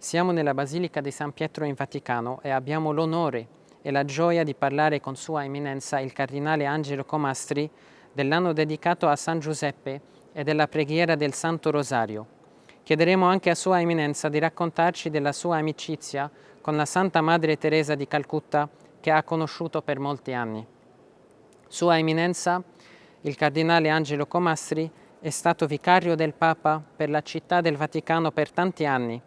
Siamo nella Basilica di San Pietro in Vaticano e abbiamo l'onore e la gioia di parlare con Sua Eminenza il Cardinale Angelo Comastri dell'anno dedicato a San Giuseppe e della preghiera del Santo Rosario. Chiederemo anche a Sua Eminenza di raccontarci della sua amicizia con la Santa Madre Teresa di Calcutta che ha conosciuto per molti anni. Sua Eminenza, il Cardinale Angelo Comastri, è stato vicario del Papa per la Città del Vaticano per tanti anni.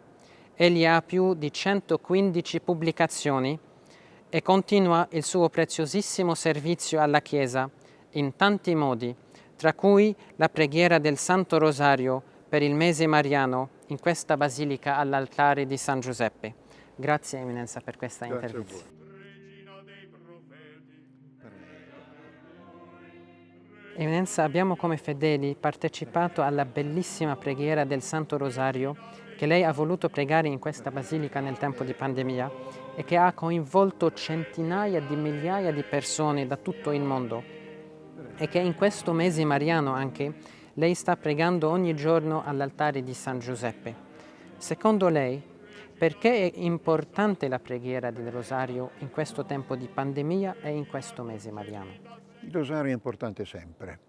Egli ha più di 115 pubblicazioni e continua il suo preziosissimo servizio alla Chiesa in tanti modi, tra cui la preghiera del Santo Rosario per il mese mariano in questa basilica all'altare di San Giuseppe. Grazie Eminenza per questa intervista. Eminenza, abbiamo come fedeli partecipato alla bellissima preghiera del Santo Rosario che lei ha voluto pregare in questa basilica nel tempo di pandemia e che ha coinvolto centinaia di migliaia di persone da tutto il mondo e che in questo mese mariano anche lei sta pregando ogni giorno all'altare di San Giuseppe. Secondo lei, perché è importante la preghiera del Rosario in questo tempo di pandemia e in questo mese mariano? Il rosario è importante sempre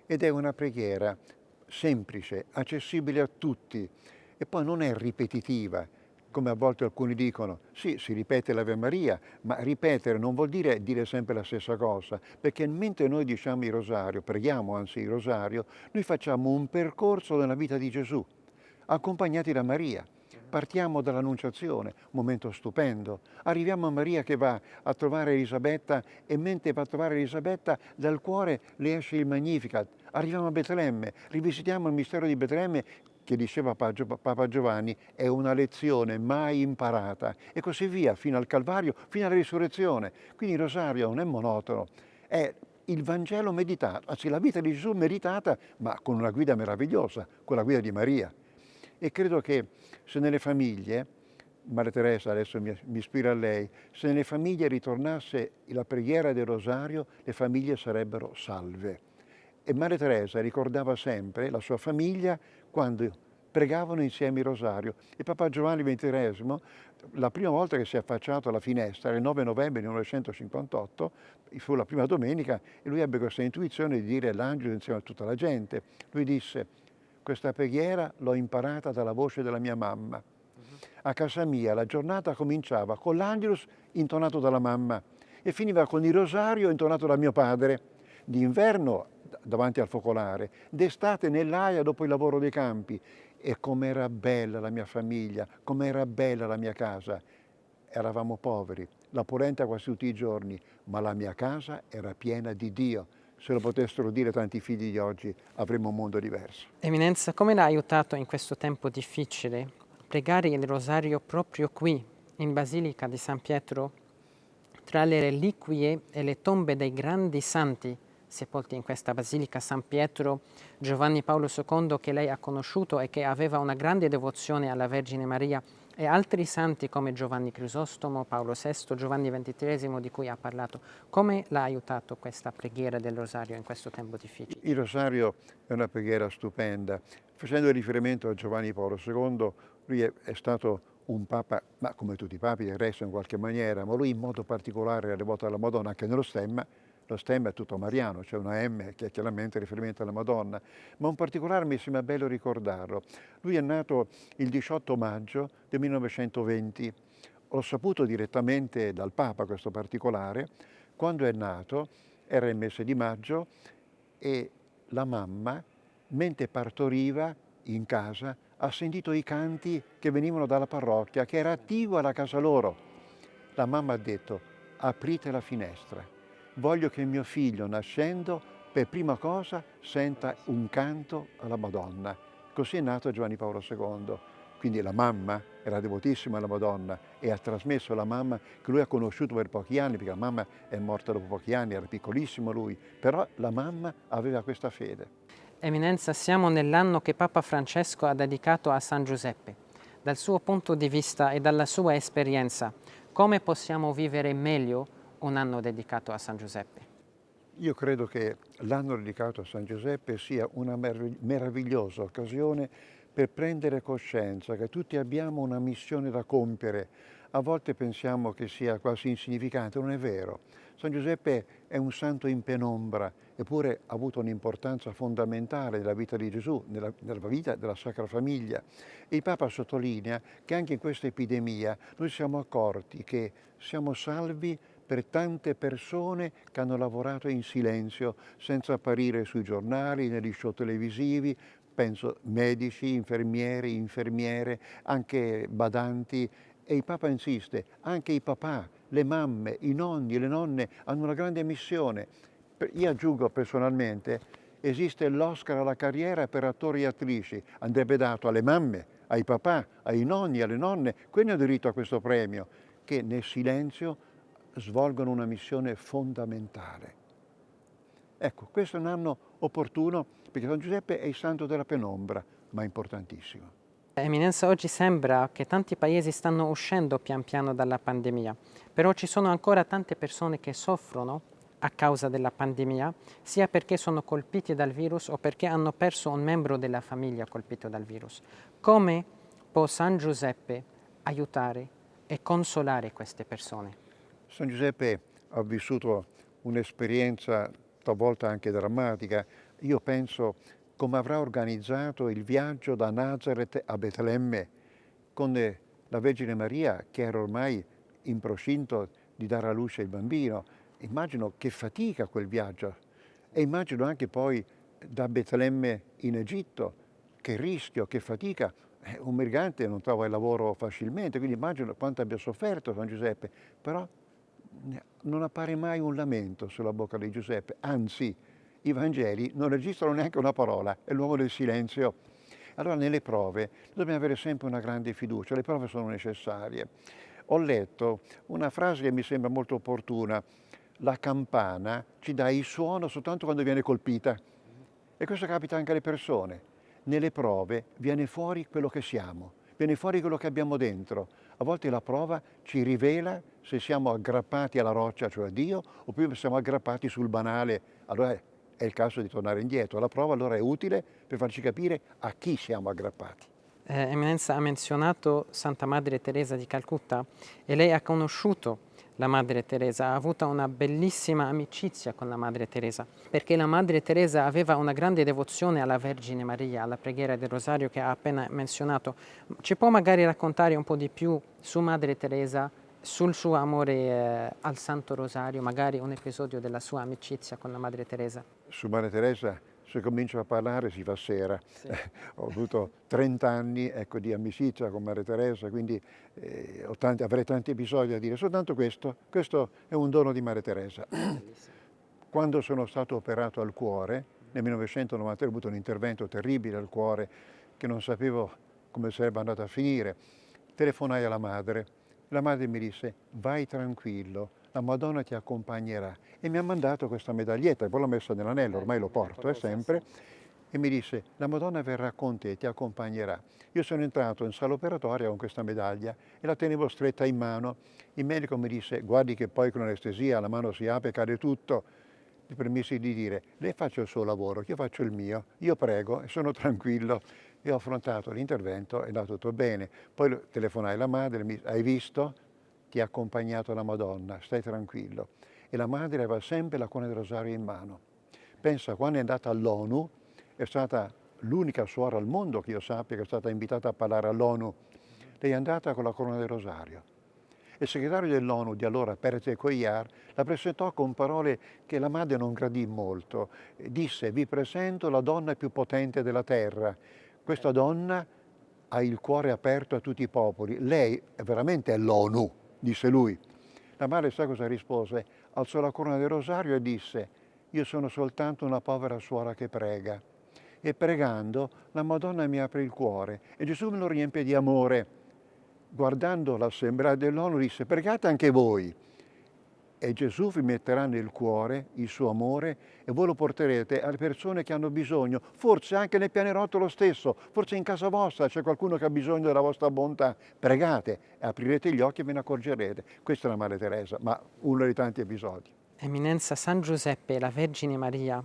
ed è una preghiera semplice, accessibile a tutti e poi non è ripetitiva, come a volte alcuni dicono. Sì, si ripete l'Ave Maria, ma ripetere non vuol dire dire sempre la stessa cosa, perché mentre noi diciamo il rosario, preghiamo anzi il rosario, noi facciamo un percorso nella vita di Gesù, accompagnati da Maria. Partiamo dall'Annunciazione, un momento stupendo. Arriviamo a Maria che va a trovare Elisabetta e mentre va a trovare Elisabetta dal cuore le esce il Magnificat. Arriviamo a Betlemme, rivisitiamo il mistero di Betlemme che diceva Papa Giovanni è una lezione mai imparata e così via fino al Calvario, fino alla risurrezione. Quindi il rosario non è monotono, è il Vangelo meditato, anzi la vita di Gesù meditata ma con una guida meravigliosa, con la guida di Maria. E credo che se nelle famiglie, Maria Teresa adesso mi ispira a lei, se nelle famiglie ritornasse la preghiera del rosario, le famiglie sarebbero salve. E Maria Teresa ricordava sempre la sua famiglia quando pregavano insieme il rosario. E Papa Giovanni XXIII, la prima volta che si è affacciato alla finestra, il 9 novembre 1958, fu la prima domenica, e lui ebbe questa intuizione di dire l'angelo insieme a tutta la gente. Lui disse: questa preghiera l'ho imparata dalla voce della mia mamma. A casa mia la giornata cominciava con l'Angelus intonato dalla mamma e finiva con il rosario intonato da mio padre. D'inverno davanti al focolare, d'estate nell'aia dopo il lavoro dei campi. E com'era bella la mia famiglia, com'era bella la mia casa. Eravamo poveri, la polenta quasi tutti i giorni, ma la mia casa era piena di Dio. Se lo potessero dire tanti figli di oggi, avremmo un mondo diverso. Eminenza, come l'ha aiutato in questo tempo difficile pregare il rosario proprio qui, in Basilica di San Pietro, tra le reliquie e le tombe dei grandi santi sepolti in questa Basilica, San Pietro, Giovanni Paolo II, che lei ha conosciuto e che aveva una grande devozione alla Vergine Maria, e altri santi come Giovanni Crisostomo, Paolo VI, Giovanni XXIII di cui ha parlato. Come l'ha aiutato questa preghiera del rosario in questo tempo difficile? Il rosario è una preghiera stupenda. Facendo riferimento a Giovanni Paolo II, lui è stato un papa, ma come tutti i papi del resto in qualche maniera, ma lui in modo particolare era devoto alla Madonna anche nello stemma. Lo stemma è tutto mariano, c'è una M che è chiaramente riferimento alla Madonna, ma un particolare mi sembra bello ricordarlo. Lui è nato il 18 maggio del 1920. Ho saputo direttamente dal Papa questo particolare. Quando è nato era il mese di maggio e la mamma, mentre partoriva in casa, ha sentito i canti che venivano dalla parrocchia, che era attiva alla casa loro. La mamma ha detto: aprite la finestra. Voglio che mio figlio, nascendo, per prima cosa senta un canto alla Madonna. Così è nato Giovanni Paolo II. Quindi la mamma era devotissima alla Madonna e ha trasmesso alla mamma, che lui ha conosciuto per pochi anni, perché la mamma è morta dopo pochi anni, era piccolissimo lui, però la mamma aveva questa fede. Eminenza, siamo nell'anno che Papa Francesco ha dedicato a San Giuseppe. Dal suo punto di vista e dalla sua esperienza, come possiamo vivere meglio un anno dedicato a San Giuseppe? Io credo che l'anno dedicato a San Giuseppe sia una meravigliosa occasione per prendere coscienza che tutti abbiamo una missione da compiere. A volte pensiamo che sia quasi insignificante, non è vero. San Giuseppe è un santo in penombra, eppure ha avuto un'importanza fondamentale nella vita di Gesù, nella vita della Sacra Famiglia. E il Papa sottolinea che anche in questa epidemia noi siamo accorti che siamo salvi per tante persone che hanno lavorato in silenzio, senza apparire sui giornali, negli show televisivi, penso medici, infermieri, infermiere, anche badanti. E il Papa insiste, anche i papà, le mamme, i nonni, le nonne hanno una grande missione. Io aggiungo personalmente, esiste l'Oscar alla carriera per attori e attrici, andrebbe dato alle mamme, ai papà, ai nonni, alle nonne, quelli hanno diritto a questo premio, che nel silenzio svolgono una missione fondamentale. Ecco, questo è un anno opportuno perché San Giuseppe è il santo della penombra, ma importantissimo. Eminenza, oggi sembra che tanti paesi stanno uscendo pian piano dalla pandemia, però ci sono ancora tante persone che soffrono a causa della pandemia, sia perché sono colpiti dal virus o perché hanno perso un membro della famiglia colpito dal virus. Come può San Giuseppe aiutare e consolare queste persone? San Giuseppe ha vissuto un'esperienza talvolta anche drammatica. Io penso come avrà organizzato il viaggio da Nazareth a Betlemme con la Vergine Maria che era ormai in procinto di dare alla luce il bambino. Immagino che fatica quel viaggio e immagino anche poi da Betlemme in Egitto, che rischio, che fatica. Un migrante non trova il lavoro facilmente, quindi immagino quanto abbia sofferto San Giuseppe, però non appare mai un lamento sulla bocca di Giuseppe, anzi i Vangeli non registrano neanche una parola, è l'uomo del silenzio. Allora nelle prove dobbiamo avere sempre una grande fiducia, le prove sono necessarie. Ho letto una frase che mi sembra molto opportuna, la campana ci dà il suono soltanto quando viene colpita e questo capita anche alle persone. Nelle prove viene fuori quello che siamo, viene fuori quello che abbiamo dentro. A volte la prova ci rivela se siamo aggrappati alla roccia, cioè a Dio, oppure siamo aggrappati sul banale. Allora è il caso di tornare indietro. La prova allora è utile per farci capire a chi siamo aggrappati. Eminenza ha menzionato Santa Madre Teresa di Calcutta e lei ha conosciuto la Madre Teresa, ha avuto una bellissima amicizia con la Madre Teresa, perché la Madre Teresa aveva una grande devozione alla Vergine Maria, alla preghiera del Rosario che ha appena menzionato. Ci può magari raccontare un po' di più su Madre Teresa, sul suo amore al Santo Rosario, magari un episodio della sua amicizia con la Madre Teresa? Su Madre Teresa, se comincio a parlare si fa sera. Sì. Ho avuto 30 anni di amicizia con Madre Teresa, quindi avrei tanti episodi da dire. Soltanto questo è un dono di Madre Teresa. Quando sono stato operato al cuore, nel 1993 ho avuto un intervento terribile al cuore, che non sapevo come sarebbe andato a finire. Telefonai alla madre, la madre mi disse, vai tranquillo, la Madonna ti accompagnerà. E mi ha mandato questa medaglietta, poi l'ho messa nell'anello, ormai lo porto sempre, e mi disse, la Madonna verrà con te, ti accompagnerà. Io sono entrato in sala operatoria con questa medaglia e la tenevo stretta in mano. Il medico mi disse, guardi che poi con l'anestesia la mano si apre e cade tutto. Mi permisi di dire, lei faccia il suo lavoro, io faccio il mio, io prego e sono tranquillo. E ho affrontato l'intervento, è andato tutto bene. Poi telefonai alla madre, mi hai visto? Ti ha accompagnato la Madonna, stai tranquillo. E la madre aveva sempre la corona del rosario in mano. Pensa, quando è andata all'ONU, è stata l'unica suora al mondo che io sappia che è stata invitata a parlare all'ONU. Lei è andata con la corona del rosario. Il segretario dell'ONU di allora, Pérez Cuéllar, la presentò con parole che la madre non gradì molto. Disse, vi presento la donna più potente della terra. Questa donna ha il cuore aperto a tutti i popoli. Lei veramente è l'ONU, disse lui. La madre sa cosa rispose? Alzò la corona del rosario e disse, io sono soltanto una povera suora che prega. E pregando, la Madonna mi apre il cuore e Gesù me lo riempie di amore. Guardando l'assemblea dell'ONU disse, pregate anche voi. E Gesù vi metterà nel cuore il suo amore e voi lo porterete alle persone che hanno bisogno, forse anche nel pianerottolo stesso, forse in casa vostra c'è qualcuno che ha bisogno della vostra bontà. Pregate, aprirete gli occhi e ve ne accorgerete. Questa è la Madre Teresa, ma uno dei tanti episodi. Eminenza, San Giuseppe e la Vergine Maria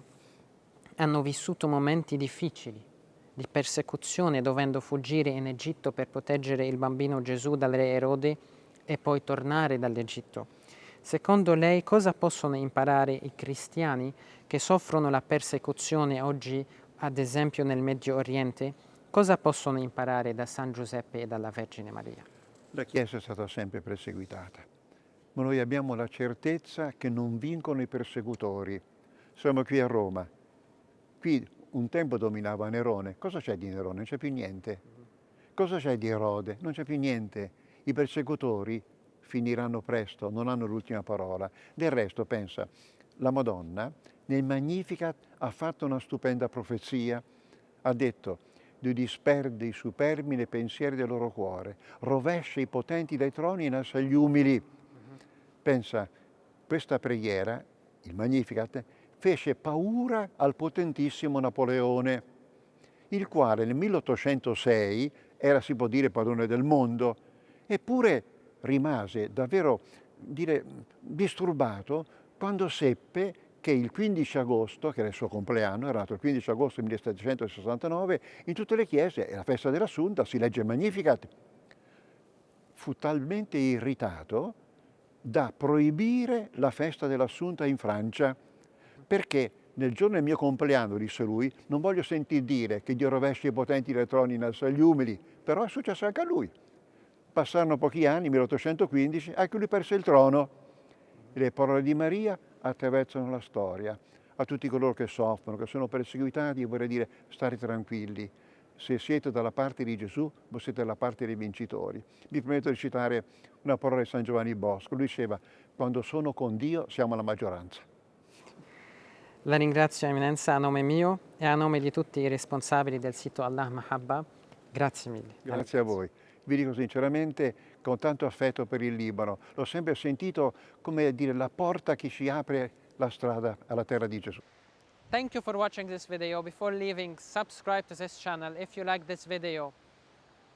hanno vissuto momenti difficili di persecuzione dovendo fuggire in Egitto per proteggere il bambino Gesù dal re Erode e poi tornare dall'Egitto. Secondo lei cosa possono imparare i cristiani che soffrono la persecuzione oggi, ad esempio nel Medio Oriente? Cosa possono imparare da San Giuseppe e dalla Vergine Maria? La Chiesa è stata sempre perseguitata, ma noi abbiamo la certezza che non vincono i persecutori. Siamo qui a Roma. Qui un tempo dominava Nerone. Cosa c'è di Nerone? Non c'è più niente. Cosa c'è di Erode? Non c'è più niente. I persecutori finiranno presto, non hanno l'ultima parola. Del resto, pensa, la Madonna nel Magnificat ha fatto una stupenda profezia. Ha detto: Dio disperde i superbi nei pensieri del loro cuore, rovescia i potenti dai troni e innalza gli umili. Pensa, questa preghiera, il Magnificat, fece paura al potentissimo Napoleone, il quale nel 1806 era, si può dire, padrone del mondo, eppure rimase davvero disturbato quando seppe che il 15 agosto, che era il suo compleanno, era nato il 15 agosto 1769, in tutte le chiese, è la festa dell'Assunta, si legge il Magnificat. Fu talmente irritato da proibire la festa dell'Assunta in Francia, perché nel giorno del mio compleanno, disse lui, non voglio sentir dire che Dio rovescia i potenti dai troni e innalza gli umili, però è successo anche a lui. Passarono pochi anni, 1815, anche lui perse il trono. Le parole di Maria attraversano la storia. A tutti coloro che soffrono, che sono perseguitati, vorrei dire: stare tranquilli. Se siete dalla parte di Gesù, voi siete dalla parte dei vincitori. Mi permetto di citare una parola di San Giovanni Bosco. Lui diceva: quando sono con Dio siamo la maggioranza. La ringrazio, Eminenza, a nome mio e a nome di tutti i responsabili del sito Allah Mahabba. Grazie mille. Grazie a voi. Vi dico sinceramente, con tanto affetto per il Libano, l'ho sempre sentito come dire la porta che ci apre la strada alla terra di Gesù. Thank you for watching this video. Before leaving, subscribe to this channel if you like this video.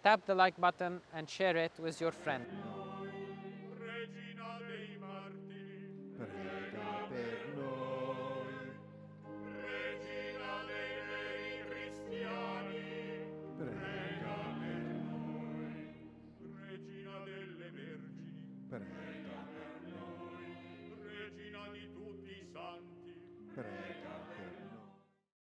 Tap the like button and share it with your friend.